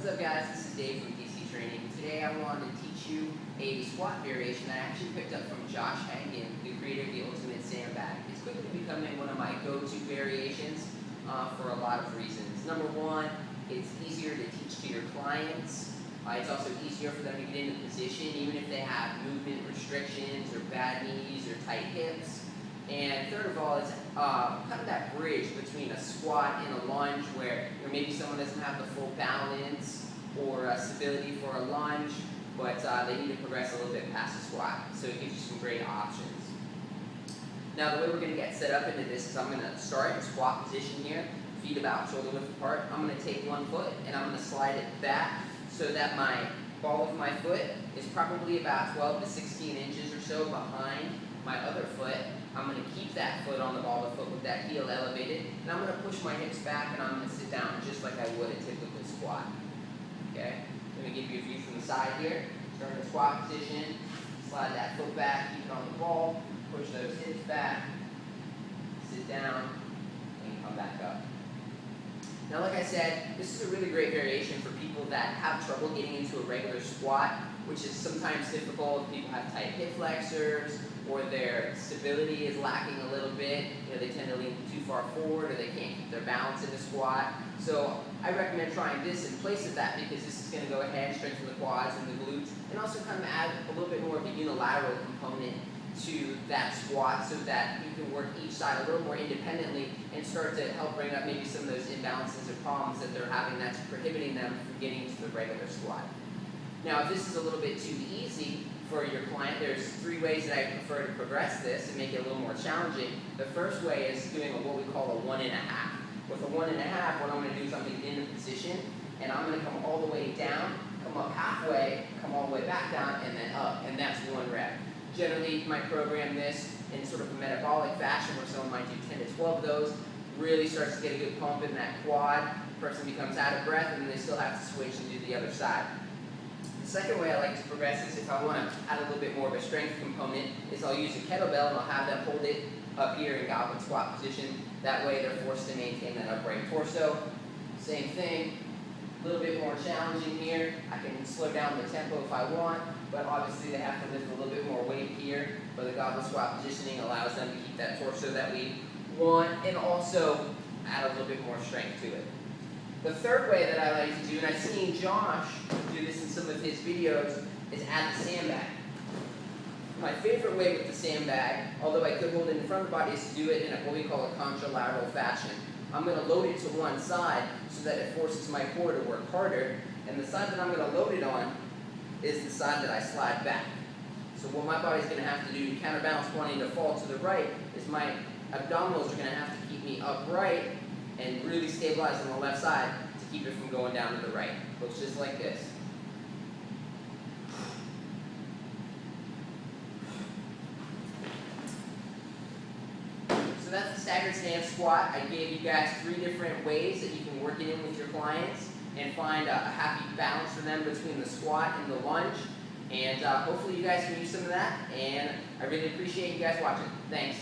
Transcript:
What's up guys, this is Dave from DC-Training. Today I wanted to teach you a squat variation that I actually picked up from Josh Hagen, the creator of the Ultimate Sandbag. It's quickly becoming one of my go-to variations for a lot of reasons. Number one, it's easier to teach to your clients. It's also easier for them to get into position even if they have movement restrictions or bad knees or tight hips. And third of all, it's kind of that bridge between a squat and a lunge where maybe someone doesn't have the full balance or stability for a lunge, but they need to progress a little bit past the squat. So it gives you some great options. Now the way we're going to get set up into this is I'm going to start in squat position here, feet about shoulder width apart. I'm going to take one foot and I'm going to slide it back so that my ball of my foot is probably about 12 to 16 inches or so behind my other foot. I'm going to keep that foot on the ball of the foot with that heel elevated, and I'm going to push my hips back and I'm going to sit down just like I would a typical squat. Okay? Let me give you a view from the side here. Start in the squat position, slide that foot back, keep it on the ball, push those hips back, sit down, and come back up. Now like I said, this is a really great variation for people that have trouble getting into a regular squat, which is sometimes difficult if people have tight hip flexors or their stability is lacking a little bit. They tend to lean too far forward or they can't keep their balance in the squat. So I recommend trying this in place of that because this is going to go ahead and strengthen the quads and the glutes and also kind of add a little bit more of a unilateral component to that squat so that you can work each side a little more independently and start to help bring up maybe some of those imbalances or problems that they're having that's prohibiting them from getting to the regular squat. Now if this is a little bit too easy for your client, there's three ways that I prefer to progress this and make it a little more challenging. The first way is doing what we call a 1.5. With a 1.5, what I'm going to do is I'm going to get into position and I'm going to come all the way down, come up halfway, come all the way back down, and then up, and that's one rep. Generally, you might program this in sort of a metabolic fashion where someone might do 10 to 12 of those, really starts to get a good pump in that quad, the person becomes out of breath, and then they still have to switch and do the other side. The second way I like to progress is if I want to add a little bit more of a strength component, is I'll use a kettlebell and I'll have them hold it up here in goblet squat position. That way they're forced to maintain that upright torso. Same thing. A little bit more challenging here. I can slow down the tempo if I want, but obviously they have to lift a little bit more weight here. But the goblet squat positioning allows them to keep that torso that we want and also add a little bit more strength to it. The third way that I like to do, and I've seen Josh do this in some of his videos, is add the sandbag. My favorite way with the sandbag, although I could hold it in front of the body, is to do it in what we call a contralateral fashion. I'm going to load it to one side so that it forces my core to work harder, and the side that I'm going to load it on is the side that I slide back. So what my body's going to have to do to counterbalance wanting to fall to the right is my abdominals are going to have to keep me upright and really stabilize on the left side to keep it from going down to the right. Looks just like this. So that's the staggered stance squat. I gave you guys 3 different ways that you can work it in with your clients and find a happy balance for them between the squat and the lunge. And hopefully you guys can use some of that. And I really appreciate you guys watching. Thanks.